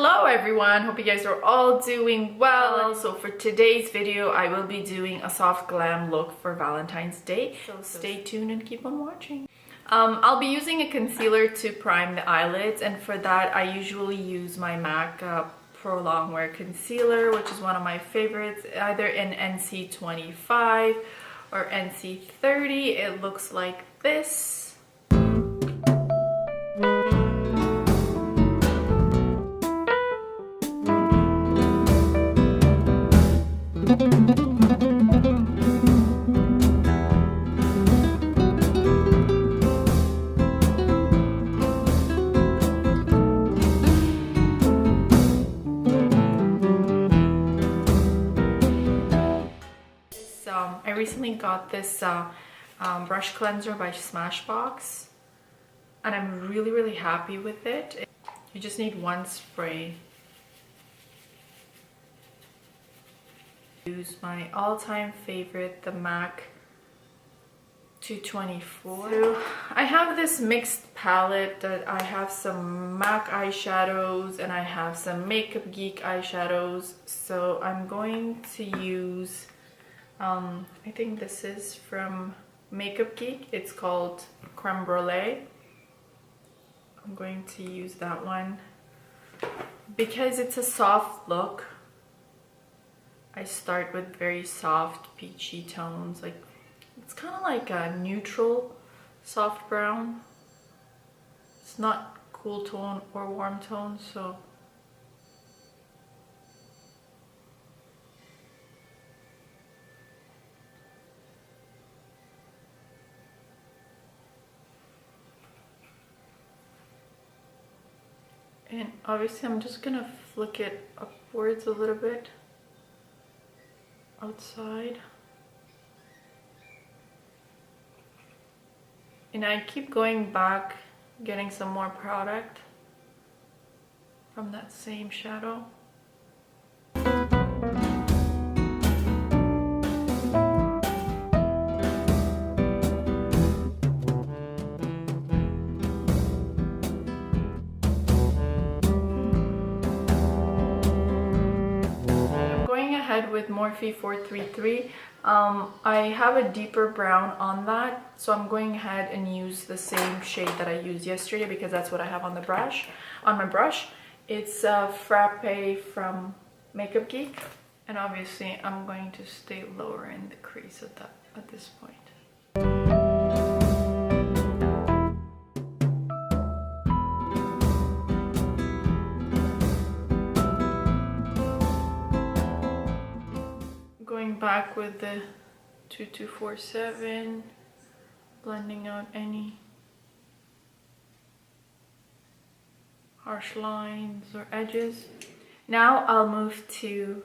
Hello everyone, hope you guys are all doing well. So for today's video I will be doing a soft glam look for Valentine's Day, so stay tuned and keep on watching. I'll be using a concealer to prime the eyelids, and for that I usually use my MAC Pro Longwear Concealer, which is one of my favorites, either in NC25 or NC30. It looks like this. I recently got this brush cleanser by Smashbox, and I'm really happy with it. You just need one spray. Use my all-time favorite, the MAC 224. So I have this mixed palette that I have some MAC eyeshadows and I have some Makeup Geek eyeshadows. So I'm going to use I think this is from Makeup Geek. It's called Creme Brulee. I'm going to use that one because it's a soft look. I start with very soft peachy tones, like it's kind of like a neutral soft brown. It's not cool tone or warm tone, so and obviously I'm just gonna flick it upwards a little bit outside. And I keep going back, getting some more product from that same shadow. With Morphe 433, I have a deeper brown on that, so I'm going ahead and use the same shade that I used yesterday because that's what I have on the brush. On my brush, it's Frappe from Makeup Geek, and obviously I'm going to stay lower in the crease at this point. Back with the 2247, blending out any harsh lines or edges. Now I'll move to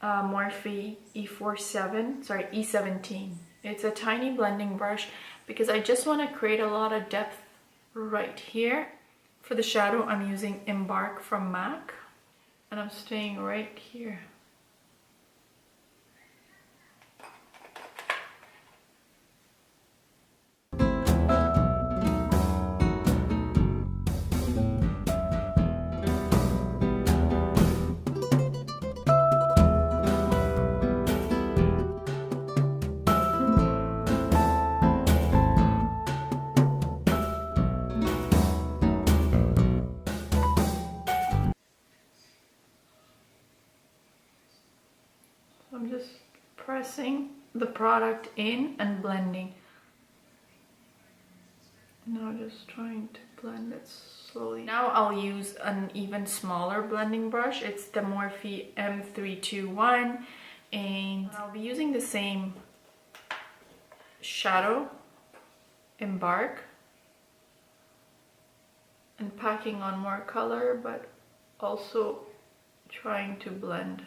Morphe E17. It's a tiny blending brush because I just want to create a lot of depth right here. For the shadow, I'm using Embark from MAC, and I'm staying right here. I'm just pressing the product in and blending. Now just trying to blend it slowly. Now I'll use an even smaller blending brush. It's the Morphe M321, and I'll be using the same shadow, Embark, and packing on more color, but also trying to blend.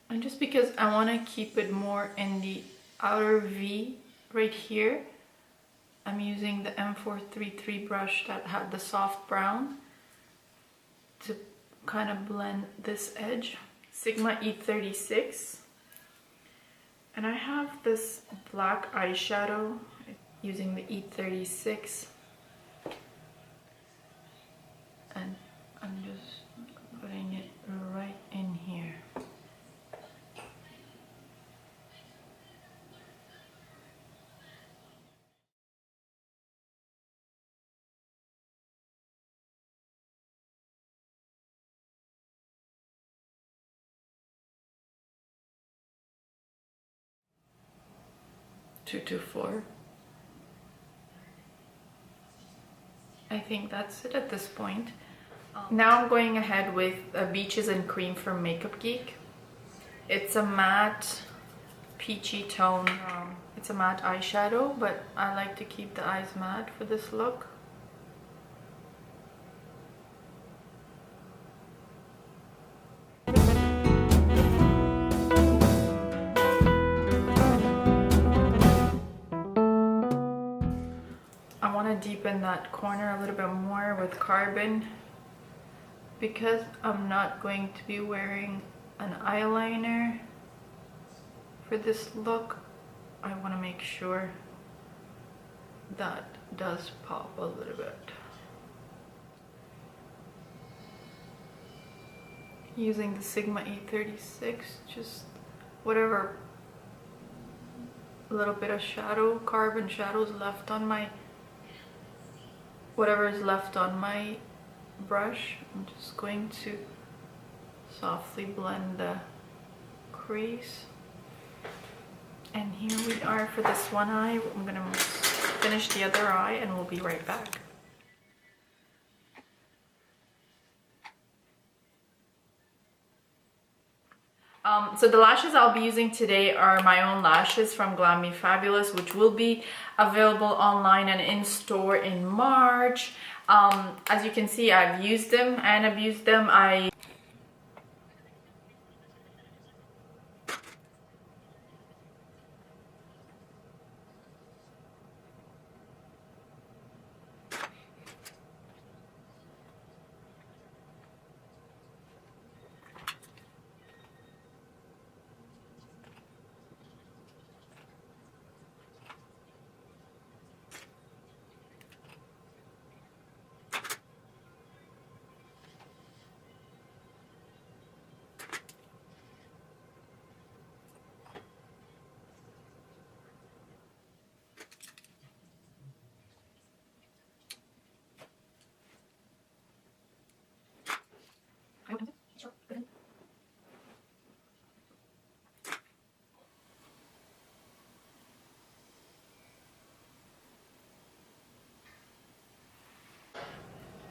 And just because I want to keep it more in the outer V right here, I'm using the M433 brush that had the soft brown to kind of blend this edge. Sigma E36. And I have this black eyeshadow using the E36. And I'm just putting it right in here. Two to four. I think that's it at this point. Now I'm going ahead with Beaches and Cream from Makeup Geek. It's a matte peachy tone. It's a matte eyeshadow, but I like to keep the eyes matte for this look. I want to deepen that corner a little bit more with Carbon. Because I'm not going to be wearing an eyeliner for this look, I want to make sure that does pop a little bit. Using the Sigma E36, just whatever little bit of shadow, carbon shadows left on my, whatever is left on my brush, I'm just going to softly blend the crease. And here we are for this one eye. I'm gonna finish the other eye and we'll be right back. So the lashes I'll be using today are my own lashes from Glam Me Fabulous, which will be available online and in store in March. As you can see, I've used them and abused them.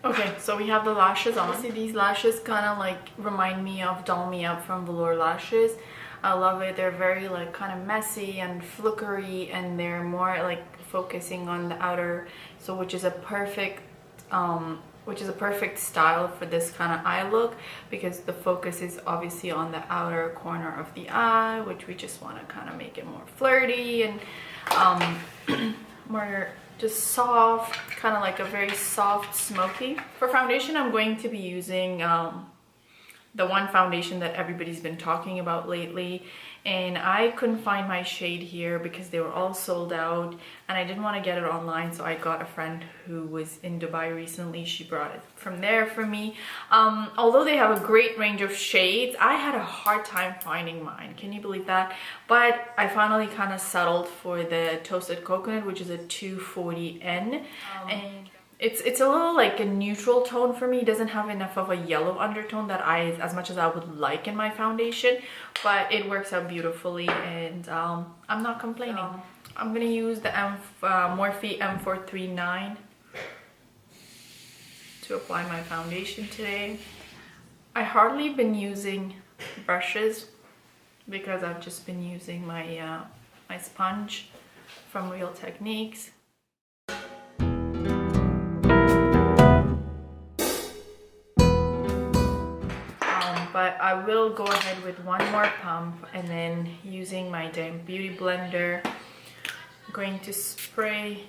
Okay, so we have the lashes on. See, these lashes kind of like remind me of Doll Me Up from Velour Lashes. I love it. They're very like kind of messy and flickery, and they're more like focusing on the outer, so which is a perfect style for this kind of eye look, because the focus is obviously on the outer corner of the eye, which we just want to kind of make it more flirty and more just soft, kind of like a very soft smoky. For foundation, I'm going to be using the one foundation that everybody's been talking about lately, and I couldn't find my shade here because they were all sold out, and I didn't want to get it online, so I got a friend who was in Dubai recently. She brought it from there for me. Although they have a great range of shades, I had a hard time finding mine. Can you believe that? But I finally kind of settled for the Toasted Coconut, which is a 240N, and it's a little like a neutral tone for me. It doesn't have enough of a yellow undertone that as much as I would like in my foundation, but it works out beautifully, and I'm not complaining. I'm gonna use the Morphe M439 to apply my foundation today. I hardly been using brushes because I've just been using my my sponge from Real Techniques. But I will go ahead with one more pump, and then using my Damn Beauty blender, I'm going to spray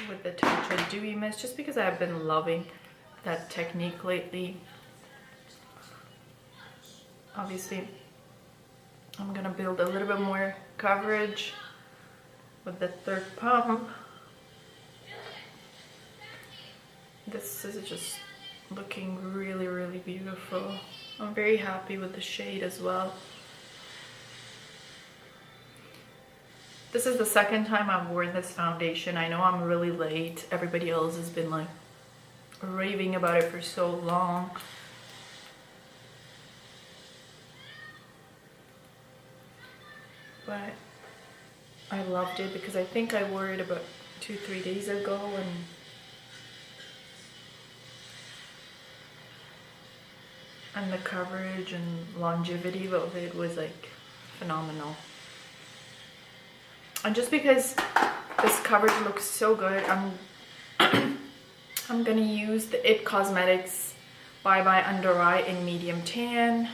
with the Tatcha Dewy Mist, just because I've been loving that technique lately. Obviously, I'm gonna build a little bit more coverage with the third pump. This is just looking really, really beautiful. I'm very happy with the shade as well. This is the second time I've worn this foundation. I know I'm really late. Everybody else has been like raving about it for so long. But I loved it because I think I wore it about 2-3 days ago, and the coverage and longevity of it was like phenomenal. And just because this coverage looks so good, I'm gonna use the IT Cosmetics Bye Bye Under Eye in medium tan.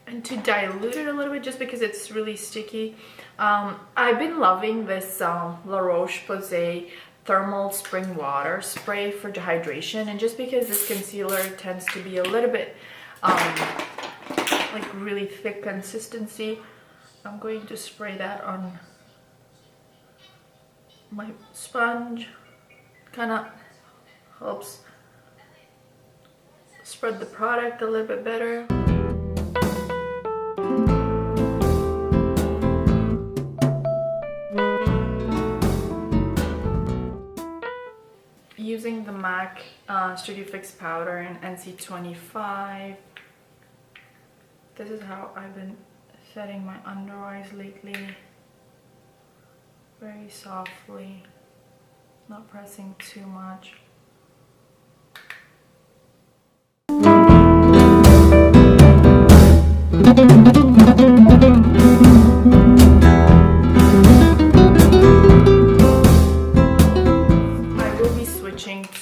And to dilute it a little bit, just because it's really sticky, I've been loving this La Roche-Posay Thermal Spring Water Spray for hydration. And just because this concealer tends to be a little bit like really thick consistency, I'm going to spray that on my sponge. Kind of helps spread the product a little bit better. Using the MAC Studio Fix powder in NC25. This is how I've been setting my under eyes lately. Very softly, not pressing too much.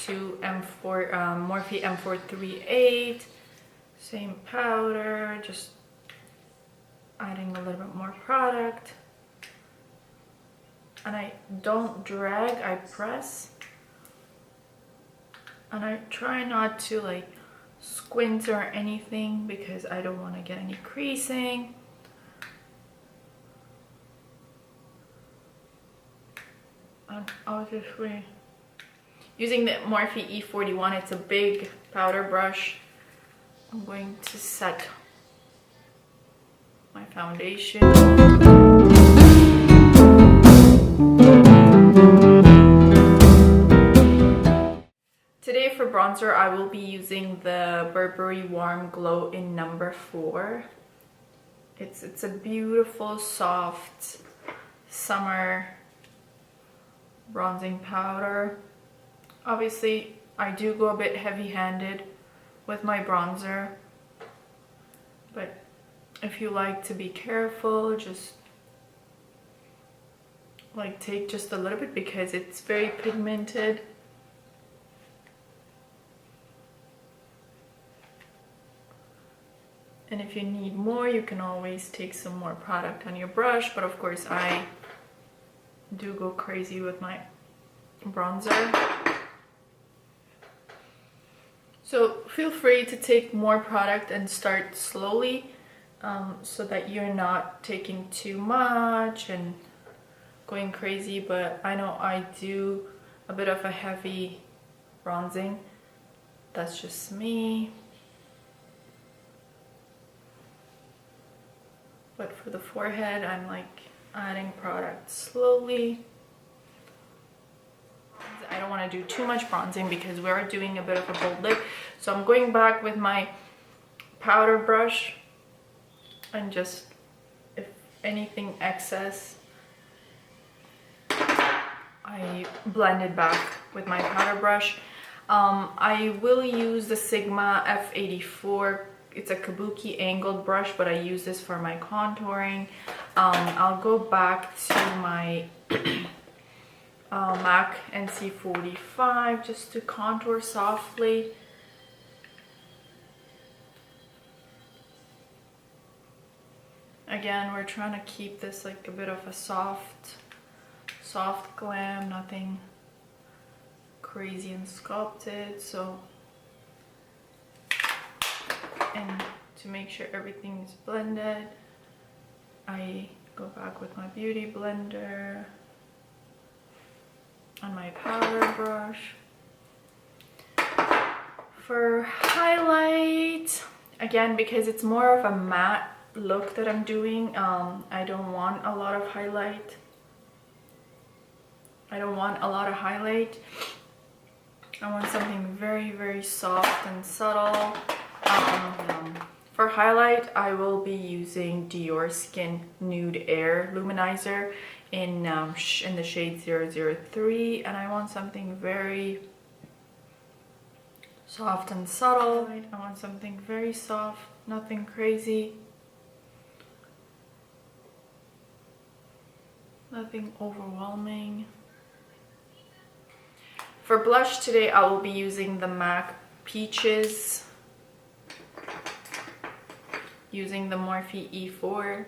To Morphe M438, same powder, just adding a little bit more product. And I don't drag, I press. And I try not to like squint or anything because I don't want to get any creasing. And obviously, using the Morphe E41, it's a big powder brush. I'm going to set my foundation. Today for bronzer, I will be using the Burberry Warm Glow in number 4. It's a beautiful, soft summer bronzing powder. Obviously, I do go a bit heavy-handed with my bronzer, but if you like to be careful, just like take just a little bit because it's very pigmented. And if you need more, you can always take some more product on your brush, but of course I do go crazy with my bronzer. So feel free to take more product and start slowly so that you're not taking too much and going crazy. But I know I do a bit of a heavy bronzing. That's just me. But for the forehead, I'm like adding product slowly. I don't want to do too much bronzing because we're doing a bit of a bold lip. So I'm going back with my powder brush and just, if anything excess, I blend it back with my powder brush. I will use the Sigma F84. It's a kabuki angled brush, but I use this for my contouring. I'll go back to my MAC NC45 just to contour softly. Again, we're trying to keep this like a bit of a soft glam, nothing crazy and sculpted. So, and to make sure everything is blended, I go back with my beauty blender on my powder brush. For highlight, again, because it's more of a matte look that I'm doing, I don't want a lot of highlight. I want something very, very soft and subtle. For highlight, I will be using Dior Skin Nude Air Luminizer in the shade 003, and I want something very soft and subtle. I want something very soft, nothing crazy, nothing overwhelming. For blush today, I will be using the MAC Peaches, using the Morphe E4.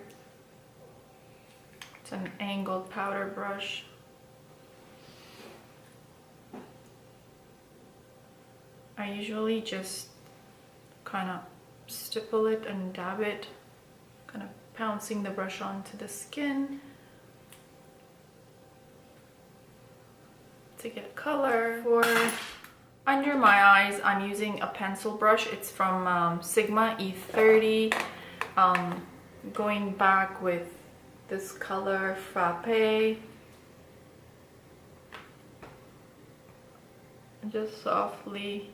It's an angled powder brush. I usually just kind of stipple it and dab it, kind of pouncing the brush onto the skin to get color. For under my eyes, I'm using a pencil brush. It's from Sigma E30. Going back with this color Frappe. Just softly.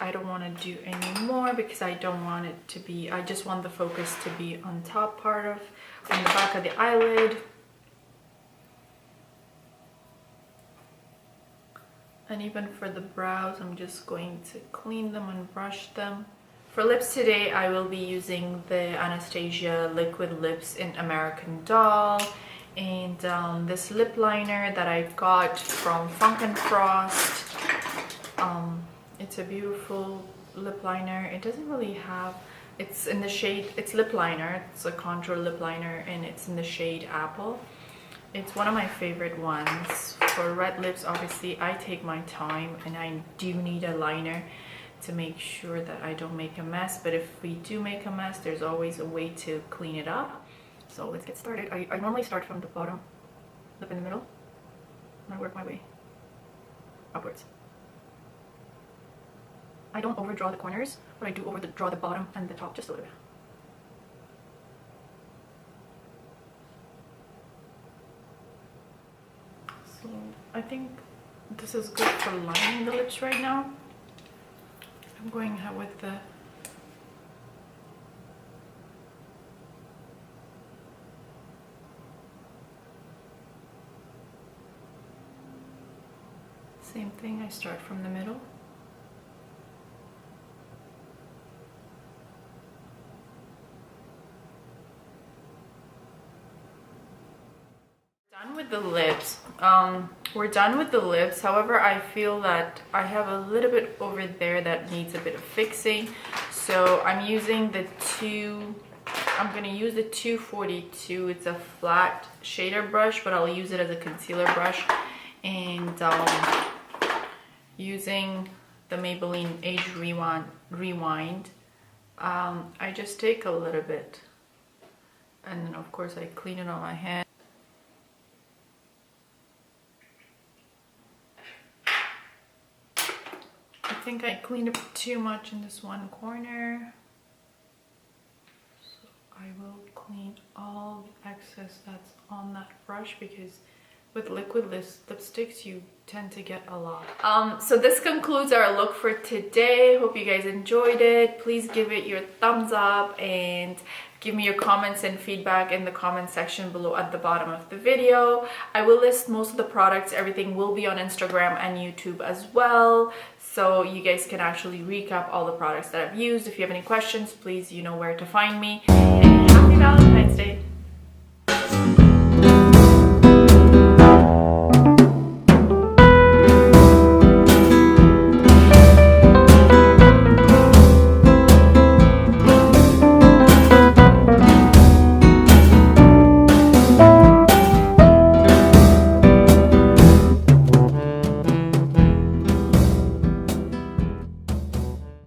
I don't want to do any more because I don't want it to be, I just want the focus to be on top part of, on the back of the eyelid. And even for the brows, I'm just going to clean them and brush them. For lips today, I will be using the Anastasia Liquid Lips in American Doll. And this lip liner that I got from Funk and Frost. It's a beautiful lip liner. It doesn't really have, it's in the shade, it's lip liner, it's a contour lip liner, and it's in the shade Apple. It's one of my favorite ones. For red lips, obviously I take my time and I do need a liner to make sure that I don't make a mess, but if we do make a mess, there's always a way to clean it up. So let's get started. I normally start from the bottom, lip in the middle, and I work my way upwards. I don't overdraw the corners, but I do overdraw the bottom and the top just a little bit. So I think this is good for lining the lips right now. I'm going ahead with the same thing. I start from the middle. Done with the lips. We're done with the lips. However, I feel that I have a little bit over there that needs a bit of fixing. So I'm using I'm gonna use the 242. It's a flat shader brush, but I'll use it as a concealer brush. And using the Maybelline Age Rewind, I just take a little bit, and then of course I clean it on my hand. I think I cleaned up too much in this one corner, so I will clean all the excess that's on that brush, because with liquid lipsticks you tend to get a lot. So this concludes our look for today. Hope you guys enjoyed it. Please give it your thumbs up and Give me your comments and feedback in the comment section below at the bottom of the video. I will list most of the products. Everything will be on Instagram and YouTube as well, so you guys can actually recap all the products that I've used. If you have any questions, please, you know where to find me. And happy Valentine's Day!